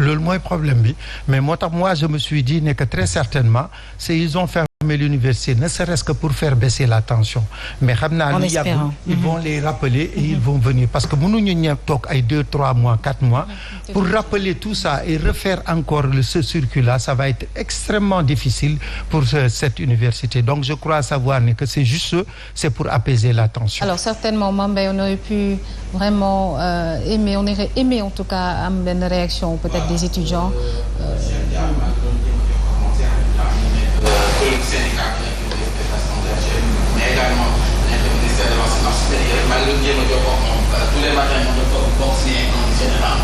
loolu mooy problème bi mais moo tax moi je me suis dit ne que très certainement c'est ils ont fermé l'université ne serait-ce que pour faire baisser la tension mais xam naa lu yàggul ils vont les rappeler et ils vont venir parce que mënuñu ñëw toog ay 2 3 mois 4 mois pour rappeler tout ça et refaire encore ce circuit là ça va être extrêmement difficile pour cette université donc je crois savoir que c'est juste c'est pour apaiser la tension. Alors certainement Mame Mbaye on aurait pu vraiment aimer on aurait aimé en tout cas am benn réaction peut-être des étudiants. Syndicat mais également ministère de l'enseignement supérieur malgré jéem a jokkoo moom tous les matins moom dafa bokk signé en général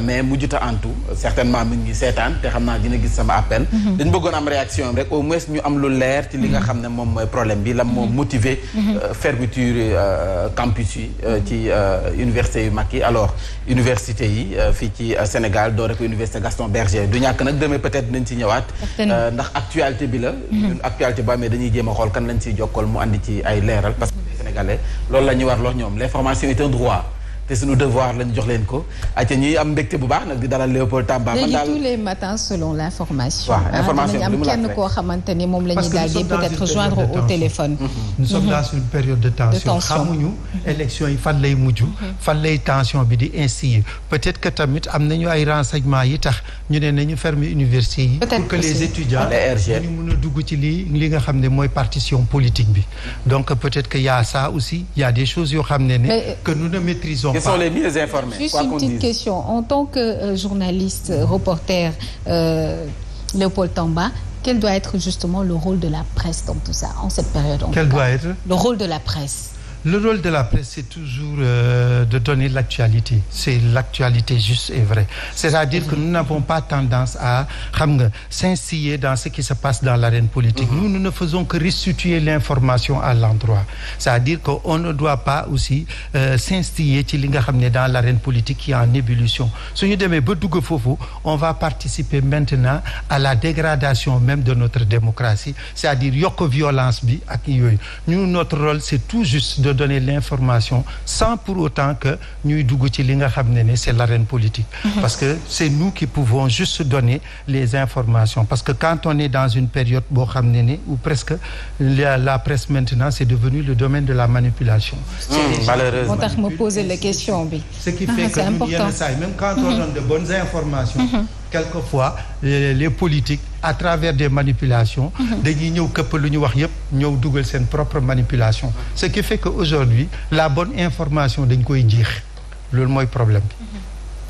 mais mujjuta antu certainement mi ngi seetaan te xam naa dina gis sama appel dañ bëggoon am réaction rek au moins ñu am lu leer ci li nga xam ne moom mooy problème bi lan moo motiver fermeture campus yi ci université yu mag yi alors université yi fii ci Sénégal doo rek université Gaston Berger du ñàkk nag demee peut-être nañ ci ñëwaat ndax actualité bi la ñun actualité ba mais dañuy jéem a xool kan lañ ciy jokkool mu andi ci ay leeral parce que Sénégalais loolu la ñuy war loo ñoom l'information est un droit te suñu devoir lañu jox leen ko ayca ñuy am mbégte bu baax nag di dalal Léopold Tamba. léegi tous les matins selon l'information. waaw information bi am kenn koo xamante ni moom la ñuy daal di peut-être joindre au téléphone. nous sommes dans une période de tension xamuñu élection yi fan lay mujj. fan lay tension bi di instiller peut-être que tamit am nañu ay renseignements yi tax ñu ne nañu fermer université yi. pour que les étudiants ñu mën a dugg ci li nga xam ne mooy partition politique bi donc peut-être que y a ça aussi y a des choses yoo xam ne que nous ne maîtrisons. Quels sont les mieux informés? Juste une petite question. En tant que journaliste, reporter, Léopold Tamba, quel doit être justement le rôle de la presse dans tout ça, en cette période? Quel doit être? Le rôle de la presse. Le rôle de la presse, c'est toujours de donner l'actualité. C'est l'actualité juste et vraie. C'est-à-dire que nous n'avons pas tendance à s'instiller dans ce qui se passe dans l'arène politique. Nous ne faisons que restituer l'information à l'endroit. C'est-à-dire qu'on ne doit pas aussi s'instiller dans l'arène politique qui est en ébullition. On va participer maintenant à la dégradation même de notre démocratie. C'est-à-dire yoko violence bi ak yoy. Nous, notre rôle, c'est tout juste de donner l'information sans pour autant que ñuy dugg ci li nga xam ne c'est l'arène politique parce que c'est nous qui pouvons juste donner les informations parce que quand on est dans une période boo xam ne où presque la presse maintenant c'est devenu le domaine de la manipulation malheureusement moo tax ma poser la question bi ce qui fait que ñun yenn saa yi même quand on donne de bonnes informations quelquefois les politiques à travers des manipulations dañuy ñëw këpp lu ñu wax yëpp ñëw dugal seen propre manipulation ce qui fait que aujourd'hui la bonne information dañ koy jeex loolu mooy problème bi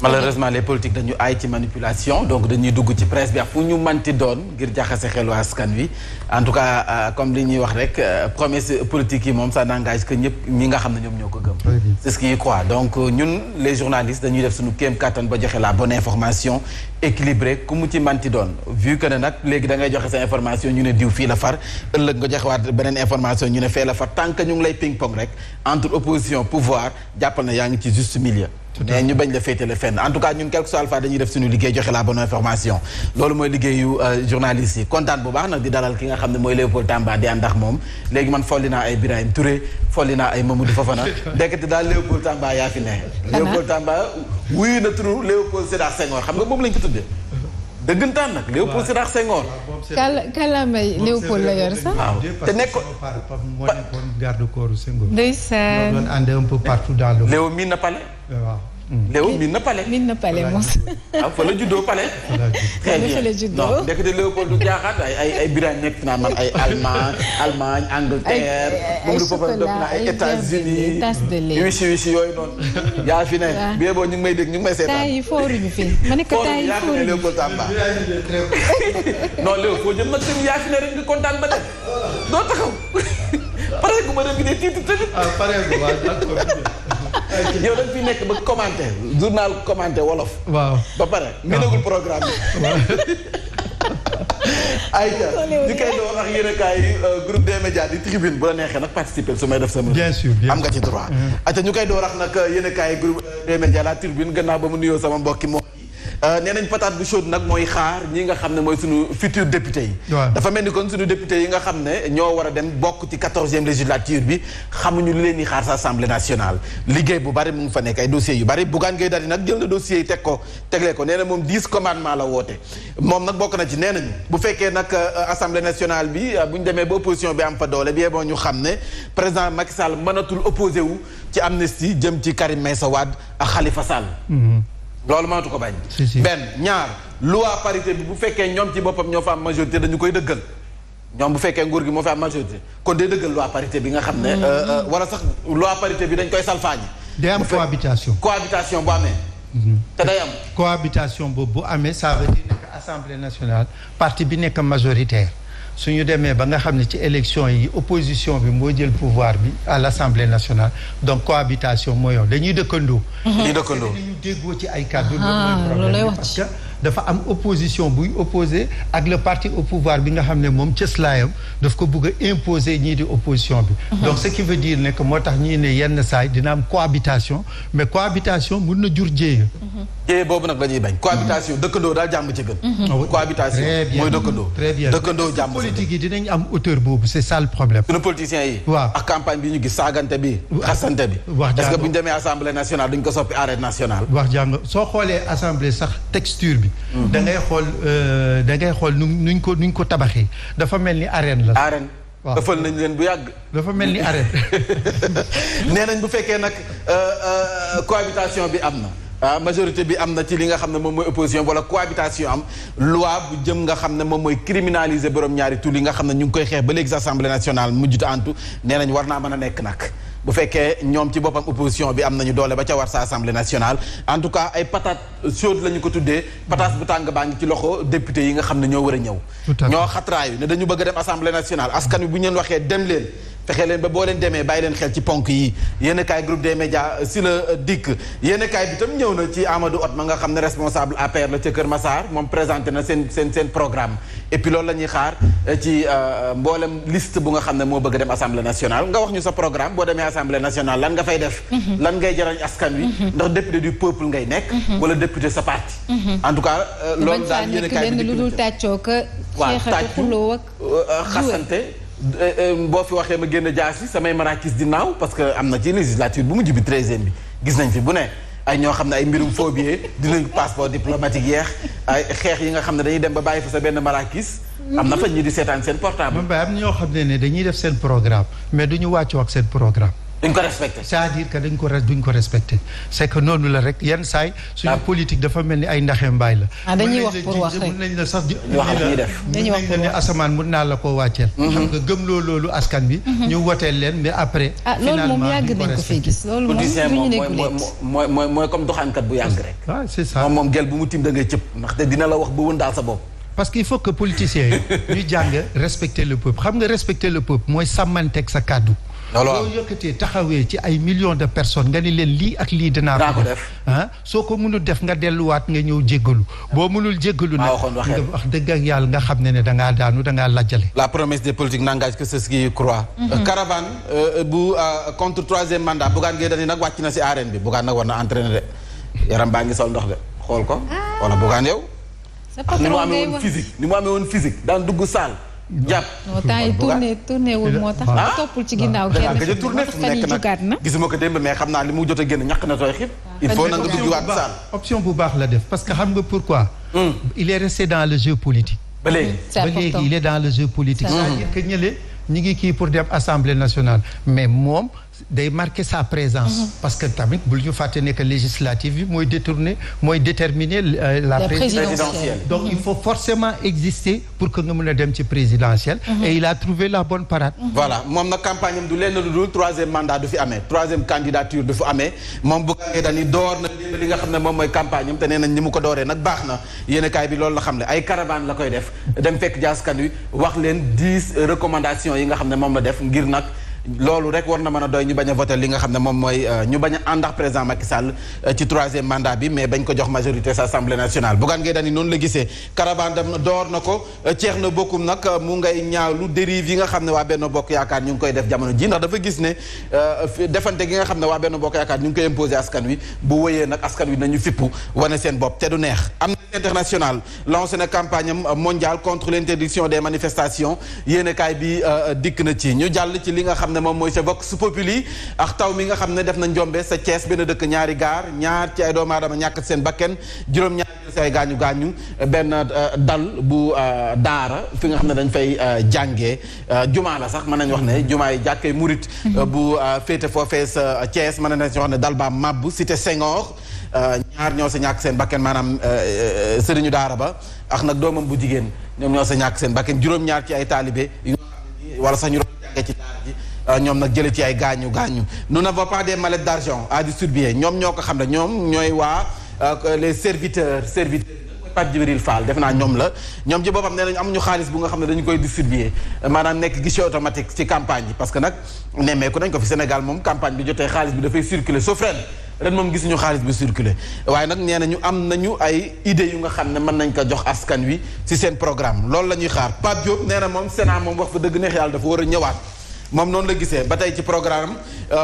malheureusement les politiques dañu aay ci manipulation donc dañuy dugg ci presse bi ak fu ñu manti doon ngir jaxase xelu askan wi en tout cas comme li ñuy wax rek promesse politique yi moom ça n'engage que ñëpp ñi nga xam ne ñoom ñoo ko gëm c'est ce qu'ils croient donc ñun les journalistes dañuy def suñu kéem kattan ba joxe la bonne information équilibrée ku mu ci manti doon vu que ne nag léegi da ngay joxe sa information ñu ne diw fii la far ëllëg nga joxewaat beneen information ñu ne fee la far tant que ñu ngi lay ping pong rek entre opposition pouvoir jàppal na yaa ngi ci juste milieu mais ñu bañ la féetale fenn en tout cas ñun quelque soit alpha dañuy def suñu liggéey joxe la bonne information loolu mooy liggéeyu journaliste yi kontaan bu baax nag di dalal ki nga xam ne mooy Léopold Tamba di ànd ak moom léegi man folli naa ay Birahim Touré folli naa ay Mamadou Fofana ndekete daal Léopold Tamba yaa fi ne Léopold Tamba wuyu na turu Léopold Sédar Senghor xam nga moom lañ ko tuddee dëggantaan nag Léopold Sédar Senghor kalamay Léopold la yor sax waaw te nekk moo nekkoon garde corps Senghor ndeysaan doon ànd un peu partout dans le Léo miin na pale waaw Léo miin na pale moom fa la juddoo pale très bien non ndekete Léopold du jaaxaat ay Birahim nekk naa man ay Allemagne Angleterre moom lu foofa def na ay États-Unis wisi yooyu noonu yaa fi ne bi boo ñu ngi may dégg ñu ngi may seetaan taay yi fooruñu fi ma ne ko taay yi fooruñu Léopold Tamba non Léo foo jëm nag tamit yaa fi ne rek nga kontaan ba def doo taxaw pare gu ma dem gi ne tiitu tamit pare gu waaw d'accord yow dañ fi nekk ba commenté journal commenté wolof. waaw ba pare mënagul programme bi. ayca ñu koy doon ak yéen a kaay groupe des médias di tribune bu la neexee nag participer su may def sama. bien sûr am nga ci droit. ayca ñu koy doon ak nag yéen a kaay groupe des médias la tribune gannaaw ba mu nuyoo sama mbokki moom nee nañ patate bu chaude nag mooy xaar ñi nga xam ne mooy suñu futur député yi. dafa mel ni kon suñu député yi nga xam ne ñoo war a dem bokk ci 14e législature bi xamuñu lu leen di xaar sa assemblée nationale liggéey bu bari mu ngi fa nekk ay dossiers yu bari Bougane Gueye Dany nag jël na dossiers yi tegle ko nee na moom 10 commandements la woote moom nag bokk na ci nee nañu bu fekkee nag assemblée nationale bi bu ñu demee ba opposition bi am fa doole bi bon ñu xam ne président Macky Sall mënatul opposé wu ci amnistie jëm ci Karim Meïssa Wade ak Khalifa Sall. loolu mënatu ko bañ. benn ñaar loi parité bi bu fekkee ñoom ci boppam ñoo fa am majorité dañu koy dëggal ñoom bu fekkee nguur gi moo fa am majorité kon day dëggal loi parité bi nga xam ne. wala sax loi parité bi dañ koy salfaañi. day am cohabitation. cohabitation bu amee. te day am. cohabitation boobu bu amee ça veut dire que assemblée nationale parti bi nekk majoritaire. su ñu demee ba nga xam ne ci élection yi opposition bi moo jël pouvoir bi à l'Assemblée nationale donc cohabitation mooy yoon dañuy dëkkandoo. dañuy dëkkandoo dañuy déggoo ci ay kàddu. loolu parce que dafa am opposition buy opposé ak le parti au pouvoir bi nga xam ne moom cëslaayam daf ko bëgg a imposer ñii di opposition bi. donc ce qui veut dire ne que moo tax ñii ne yenn saay dina am cohabitation mais cohabitation mun na jur jéeya. jéeya boobu nag la ñuy bañ. cohabitation dëkkandoo daal jàmm ci gën. cohabitation mooy dëkkandoo. très bien dëkkandoo jàmm politique yi dinañ am hauteur boobu c'est ça le problème. suñu politiciens yi. waaw ak campagne bi ñu gis saagante bi. xasante bi. wax est-ce que bu ñu demee assemblée nationale duñ ko soppi arène nationale. wax jàng soo xoolee assemblée sax texture bi. da ngay xool nuñ ko tabaxee dafa mel ni arène la. arène. waaw ëffal nañ leen bu yàgg. dafa mel ni arène. nee nañ bu fekkee nag cohabitation bi am na. majorité bi am na ci li nga xam ne moom mooy opposition wala cohabitation am loi bu jëm nga xam ne moom mooy criminaliser borom ñaari tur yi nga xam ne ñu ngi koy xeex ba léegi assemblée nationale mujjuta antu nee nañ war naa mën a nekk nag bu fekkee ñoom ci boppam opposition bi am nañu doole ba ca war sa assemblée nationale en tout cas ay patate chaude la ñu ko tuddee patate bu tàng baa ngi ci loxo député yi nga xam ne ñoo war a ñëw ñoo xatraayu ne dañu bëgg a dem assemblée nationale askan wi bu ñu leen waxee dem leen fexe leen ba boo leen demee bàyyi leen xel ci ponk yi yéen kaay groupe des médias si la dikk yéen kaay bi tam ñëw na ci Amadou Hott ma nga xam ne responsable APR la ca Kër Massar moom présenté na seen programme et puis loolu la ñuy xaar ci mboolem liste bu nga xam ne moo bëgg a dem assemblée nationale nga wax ñu sa programme boo demee assemblée nationale lan nga fay def lan ngay jarañ askan wi ndax député du peuple ngay nekk wala député sa parti en tout cas loolu daal yéen kaay bi lu dul tàccoo ka xeexatu xuloo ak xasante boo fi waxee ma génn jaas yi samay marakis di naaw parce que am na ci législature bu mujj bi 13e bi gis nañ fi bu ne ay ñoo xam ne ay mbirum phobie dinañ passeport diplomatique yeex ay xeex yi nga xam ne dañuy dem ba bàyyi fa sa benn marakis am na fa ñi di seetaan seen portable. am na ñoo xam ne dañuy def seen programme mais duñu wàccoo ak seen programme. duñ ko respecté. c'est-à-dire que duñ ko respecté c'est que noonu la rek yenn saay suñu politique dafa mel ni ay ndaxe mbaay la. dañuy wax pour wax rek mën nañ la sax wax la ñuy def. dañuy wax pour ne asamaan mën naa la koo wàcceel. xam nga gëm loolu askan bi. ñu woteel leen mais après. loolu moom yàgg nañ ko fay gis. loolu moom mooy comme doxaankat bu yàgg rek. waaw c'est ça moom gel bu mu tim da ngay cëpp ndaxte dina la wax ba wën daal sa bopp. parce qu'il faut que politiciens yi ñu jàng respecter le peuple xam nga respecter le peuple mooy sàmmanteeg sa kàddu. loolu boo yokkatee taxawee ci ay millions de personnes nga ni leen lii ak lii dinaa ko def soo ko mënul def nga delluwaat nga ñëw jéggalu boo mënul jéggalu nag nga wax dëgg ak yàlla nga xam ne dangaa daanu dangaa lajjale. La promesse des politiques n'engage que ceux qui y croient. Caravane bu contre troisième mandat Bougane Gueye Dany nag wàcc na si arène bi Bougane nag war na entraîner de yaram baa ngi sol ndox de xool ko wala Bougane yow ni mu amee woon physique daan dugg salle jàpp temps yi tourné wul moo tax toppul ci ginnaaw kenn gëj a tourné fu nekk nag gisuma ko démb mais xam naa li mu jot a génn ñàkk na tooy xib il faut na nga duggiwaat salle option bu baax la def parce que xam nga pourquoi il est resté dans le jeu politique ba léegi il est dans le jeu politique c'est-à-dire que ñële ñi ngi kii pour dem assemblée nationale mais moom day marquer sa présence parce que tamit bul ñu fàtte ne que législative bi mooy déterminer la présidentielle donc il faut forcément exister pour que nga mën a dem ci présidentielle et il a trouvé la bonne parade voilà moom nag campagne am du lenn lu dul troisième mandat du fi amee troisième candidature du fi amee moom bu ngee dañuy door na li nga xam ne moom mooy campagne am te nee nañ ni mu ko dooree nag baax na yéenekaay bi loolu la xam ne ay caravane la koy def dem fekk jaaskan wi wax leen 10 recommandations yi nga xam ne moom la def ngir nag loolu rek war na mën a doy ñu bañ a voté li nga xam ne moom mooy ñu bañ a ànd ak président Macky Sall ci 3e mandat bi mais bañ ko jox majorité sa assemblée nationale Bougane Gueye Dany noonu la gisee caravane dem door na ko ceex na bokkum nag mu ngay ñaawlu dérive yi nga xam ne waa Benno Bokk Yaakaar ñu ngi koy def jamono ji ndax dafa gis ne defante gi nga xam ne waa Benno Bokk Yaakaar ñu ngi koy imposer askan wi bu wëyee nag askan wi nañu fippu wane seen bopp te du neex. Amnesty International lancé na campagne mondiale contre l'interdiction des manifestations yéenekaay bi dikk na ci ñu jàll ci li nga xam ne moom mooy sa Vox Populi ak taw mi nga xam ne def na njombe sa Thiès benn dëkk ñaari gaar ñaar ci ay doomu aadama ñàkk seen bakken juróom-ñaar ci ay gaañu benn dal bu daara fi nga xam ne dañ fay jàngee jumaa la sax mën nañu wax ne jumaa yi jàkkee murit bu féete foofee sa Thiès mën nañu wax ne dal ba màbb cité Senghor ñaar ñoo sa ñàkk seen bakken maanaam sëriñu daara ba ak nag doomam bu jigéen ñoom ñoo sa ñàkk seen bakken juróom-ñaar ci ay taalibe yu wala sax ñu doon jàngee ci daara ji ñoom nag jële ci ay gaañu nous n'avons pas des mallettes d'argent à distribuer ñoom ñoo ko xam ne ñoom ñooy waa les serviteurs Pape Djibril Fall def naa ñoom la ñoom ci boppam nee nañu amuñu xaalis bu nga xam ne dañu koy distribuer maanaam nekk guichet automatique ci campagne bi parce que nag nemmeeku nañ ko fi Sénégal moom campagne bi jotee xaalis bi dafay circuler sauf ren moom gisuñu xaalis bi circuler waaye nag nee nañu am nañu ay idées yu nga xam ne mën nañ ko jox askan wi ci seen programme loolu la ñuy xaar Pape Diop nee na moom Sénat moom wax fa dëgg neex yàlla dafa war a ñëwaat moom noonu la gisee ba tey ci programme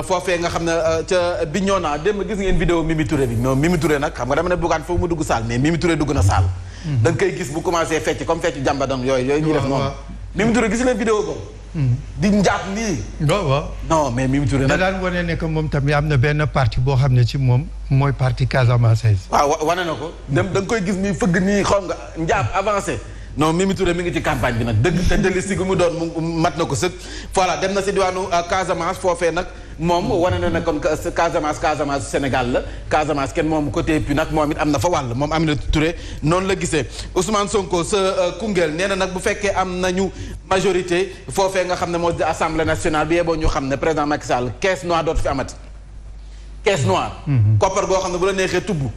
foofee nga xam ne ca Bignona démb gis ngeen vidéo Mimi Touré bi moom Mimi Touré nag xam nga dama ne Bougane foofu mu dugg saal mais Mimi Touré dugg na saal da nga koy gis bu commencé fecc comme fecc jàmbadam yooyu ñuy def noonu Mimi Touré gis leen vidéo boobu di njaat nii waaw non mais Mimi Touré nag da daan wane ne que moom tamit am na benn parti boo xam ne ci moom mooy parti Casamance. waaw wane na ko dem da nga koy gis nii fëgg nii xam nga njaat avancé non Mimi Touré mi ngi ci campagne bi nag dëgg te dellusi gu mu doon mu mat na ko sëkk voilà dem na si diwaanu Casamance foofee nag moom wane na ne kon Casamance Sénégal la Casamance kenn moom côté puis nag moom it am na fa wàll moom Aminata Touré noonu la gisee Ousmane Sonko sa Koungheul nee na nag bu fekkee am nañu majorité foofee nga xam ne moo di assemblée nationale bi yeboo ñu xam ne président Macky Sall caisse noire dootu fi amati caisse noire koppar goo xam ne bu la neexee tubb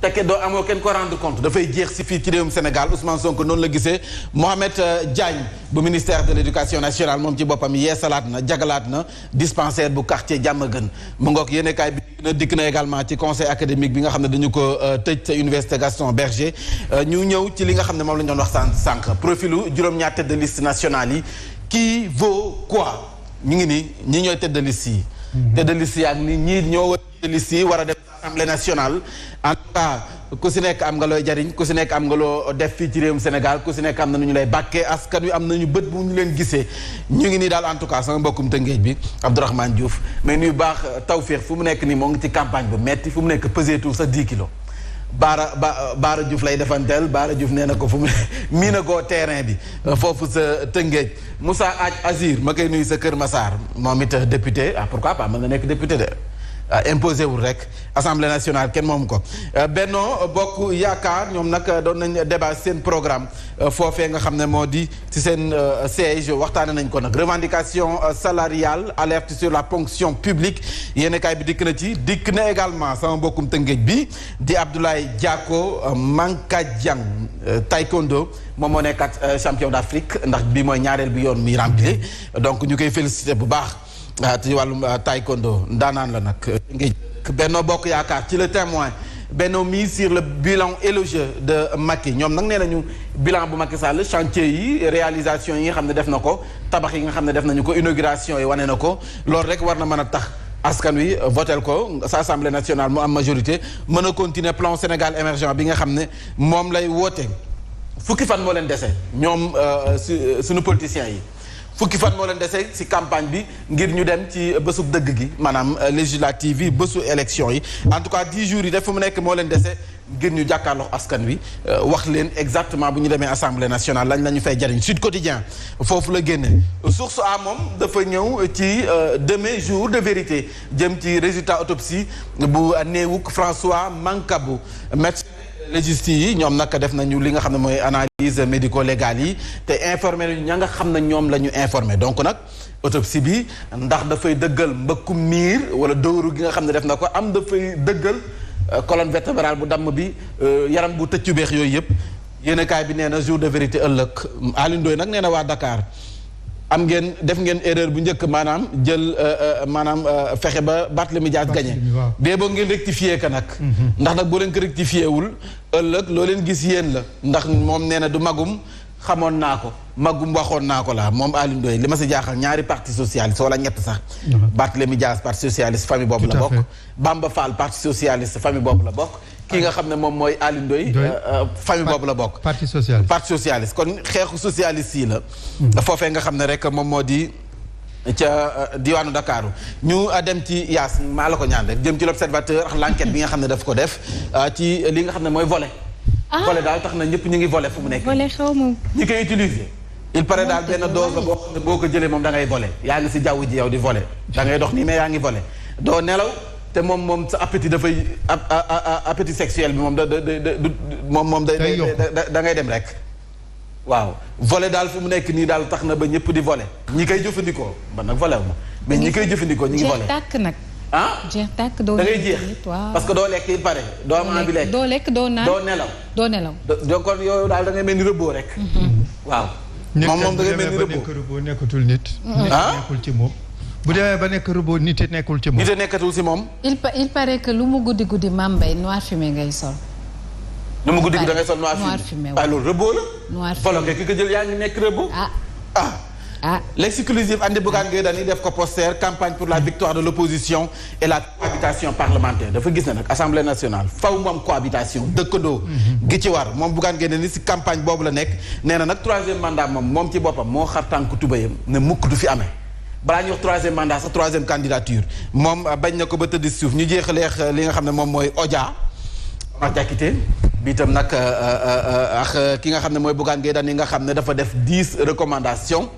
te doo amoo kenn ko rendre compte dafay jeex si fii ci réewum Sénégal Ousmane Sonko noonu la gisee Mohamed Diagne bu ministère de l' éducation nationale moom ci boppam yeesalaat na jagalaat na dispensaire bu quartier Diamaguène mu ngoog yéenekaay bi dikk na également ci conseil académique bi nga xam ne dañu ko tëj sa université Gaston Berger ñu ñëw ci li nga xam ne moom la ñu doon wax sànq profilu juróom-ñaar tête de liste nationale yi qui vaut quoi ñu ngi nii ñi ñooy tête de liste yi tête de liste yi ak ni ñii ñoo war tête de liste yi war a def assemblée nationale en tout cas ku si nekk am nga looy jariñ ku si nekk am nga loo def fii ci réewum Sénégal ku si nekk am na nu ñu lay bàkkee askan wi am nañu bët bu ñu leen gisee ñu ngi nii daal en tout cas sama mbokkum Tëngéej bi Abdourahmane Diouf mais nuy baax Tawféex fu mu nekk nii moo ngi ci campagne bu metti fu mu nekk peseetul sa 10 kilos Baara Diouf lay defanteel Baara Diouf nee na ko fu mu mii na koo terrain bi foofu sa Tëngéej Moussa Azir ma koy nuyu sa Kër Massar moom it député pourquoi pas mën nga nekk député de imposé wul rek assemblée nationale kenn moom ko Benno Bokk Yaakaar ñoom nag doon nañ débat seen programme foofee nga xam ne moo di ci seen siège waxtaane nañ ko nag revendication salariale alerte sur la ponction publique yéen kaay bi dikk na également sama mbokkum Tëngéej bi di Abdoulaye Diako Mankadiang taekwondo moom moo nekkat champion d'Afrique ndax bi mooy ñaareel bi yoon mi rempli donc ñu koy félicité bu baax ci wàllum taekwondo ndaanaan la nag ngi Benno Bokk Yaakaar ci le témoin Benno mise sur le bilan élogieux de Macky ñoom nag nee nañu bilan bu Macky Sall chantier yi réalisation yi nga xam ne def na ko tabax yi nga xam ne def nañu ko inauguration yi wane na ko loolu rek war na mën a tax askan wi votel ko sa assemblée nationale mu am majorité mën a continuer plan Sénégal émergent bi nga xam ne moom lay woote fukki fan moo leen dese ñoom suñu politiciens yi fukki fan moo leen dese ci campagne bi ngir ñu dem ci bésub dëgg gi maanaam législative yi bésu élection yi en tout cas 10 jours yi def fu mu nekk moo leen dese ngir ñu jàkkaarloo askan wi wax leen exactement bu ñu demee assemblée nationale lañ la ñu fay jariñ Sud Quotidien foofu la génne source a moom dafa ñëw ci demain jour de vérité jëm ci résultat autopsie bu néewuk François Mancabou médecin légiste yi ñoom nag def nañu li nga xam ne mooy analyse médico-légale yi te informé nañu ña nga xam ne ñoom la ñu informé donc nag autopsie bi ndax dafay dëggal mbëkkum miir wala dóoru gi nga xam ne def na ko am dafay dëggal colonne vertébrale bu damm bi yaram bu tëccu beex yooyu yëpp yéenekaay bi nee na jour de vérité ëllëg Alioune Ndoye nag nee na waa Dakar am ngeen def ngeen erreur bu njëkk maanaam jël maanaam fexe ba Barthélémy Dias gagné bee boo ngeen rectifier ka nag ndax nag boo leen ko rectifier wul ëllëg loo leen gis yéen la ndax moom nee na du magum xamoon naa ko magum waxoon naa ko laa moom Alioune Ndoye li ma si jaaxal ñaari parti socialiste wala ñett sax Barthélémy Dias parti socialiste famille boobu la bokk Bamba Fall parti socialiste famille boobu la bokk kii nga xam ne moom mooy Alioune Ndoye famille boobu la bokk parti socialiste kon xeexu socialiste yi la foofee nga xam ne rek moom moo di ca diwaanu Dakaaru ñu dem ci Yaas maa la ko ñaan rek jëm ci l'observateur ak l'enquête bi nga xam ne daf ko def ci li nga xam ne mooy volet volet daal tax na ñëpp ñu ngi volet fu mu nekk volet xaw ma ñi koy utiliser il paraît daal benn dose la boo xam ne boo ko jëlee moom da ngay volet yaa ngi si jaww ji yow di volet da ngay dox nii mais yaa ngi volet doo nelaw te moom sa appétit dafay appétit sexuel bi moom da ngay dem rek waaw volet daal fu mu nekk nii daal tax na ba ñëpp di volet ñi koy jëfandikoo man nag volet wu ma mais ñi koy jëfandikoo ñi ngi volet jeex tàkk nag jeex tàkk da ngay jeex parce que doo lekk il pare doo am envie lekk doo lekk doo naan doo nelaw donc kon yooyu daal da ngay mel ni rëbboo rek waaw moom da ngay mel ni rëbboo nekkatul nit nekkul ci moom bu demee ba nekk robot nit yi nekkul ci moom. nit yi nekkatul si moom. il paraît que lu mu guddi Mambay noir fumé ngay sol. lu mu guddi da ngay sol noir fumé waaw loolu robot la. noir fumé folo ki ko jël yaa ngi nekk robot. L'exclusif andi Bougane Gueye Dany def ko poster campagne pour la victoire de l'opposition et la cohabitation parlementaire dafa gis ne nag assemblée nationale faw mu am cohabitation dëkkandoo gi ci war moom Bougane Gueye Dany si campagne boobu la nekk nee na nag troisième mandat moom ci boppam moo xar tànk tubayam ne mukk du fi amee balaa ñuy wax troisième mandat sax troisième candidature moom bañ na ko ba tëdd suuf ñu jeexaleex li nga xam ne moom mooy Odia ma jàkkite bi itam nag ak ki nga xam ne mooy Bougane Gueye Dany nga xam ne dafa def 10 recommandations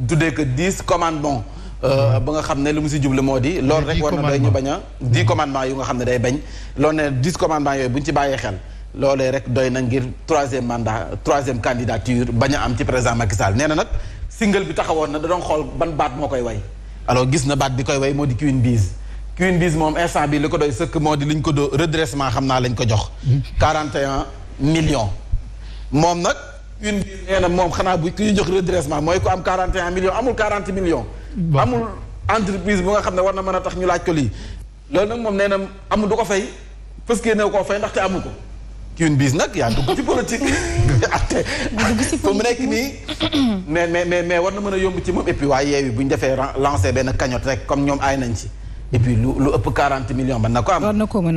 tuddee que 10 commandements ba nga xam ne lu mu si jublu moo di loolu rek war na doy ñu bañ a 10 commandements yu nga xam ne day bañ loolu ne 10 commandements yooyu bu ñu ci bàyyee xel loolee rek doy na ngir troisième mandat troisième candidature bañ a am ci président Macky Sall nee na nag single bi taxawoon na da doon xool ban baat moo koy way alors gis na baat bi koy way moo di Queen Biz moom instant bi li ko doy sëkk moo di liñ ko do redressement xam naa lañ ko jox 41 millions moom nag Queen Biz nee na moom xanaa bu ku ñu jox redressement mooy ko am 41 millions amul 40 millions amul entreprise bu nga xam ne war na mën a tax ñu laaj ko lii loolu nag moom nee na amul du ko fay parce que ne koo fay ndaxte amu ko Queen Biz nag yaa dugg ci politique ate fu mu nekk nii mais war na mën a yomb ci moom et puis waaye yeewi bu ñu defee lancer benn cagnotte rek comme ñoom aay nañ ci et puis lu ëpp 40 millions man na ko am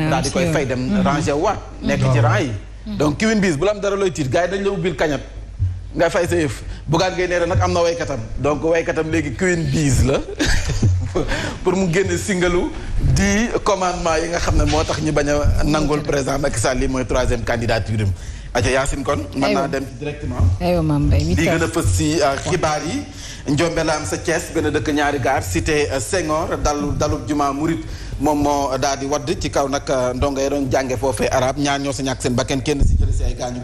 daal di koy fay dem ranger waat nekk ci rang yi donc Queen Biz bu la am dara looy tiit gars yi dañ la ubbil cagnotte nga fay sa yëf Bougane Gueye nee nag am na waykatam donc waykatam léegi Queen Biz la pour mu génne singalu di commandement yi nga xam ne moo tax ñu bañ a nangul président Macky Sall lii mooy troisième candidature am aca Yacine kon mën naa dem directement lii gën a fës si xibaar yi njombe la am sa Thiès benn dëkk ñaari gaar cité Senghor dalub juma murit moom moo daal di wadd ci kaw nag ndongo yi doon jànge foofee arab ñaar ñoo sa ñàkk seen bakkan kenn si jële si ay gaañu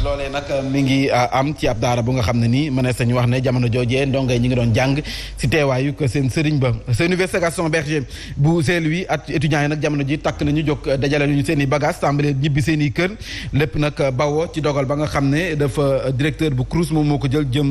loolee nag mi ngi am ci ab daara bu nga xam ne nii mën sañu wax ne jamono joojee ndongo yi ñi ngi doon jàng si teewaayu ko seen sëriñ ba sa université Gaston Berger bu Saint-Louis at étudiants yi nag jamono ji takk nañu jóg dajale ñu seen i bagage tàmbalee ñibbi seen i kër lépp nag bawoo ci dogal ba nga xam ne dafa directeur bu CROUS moom moo ko jël jëm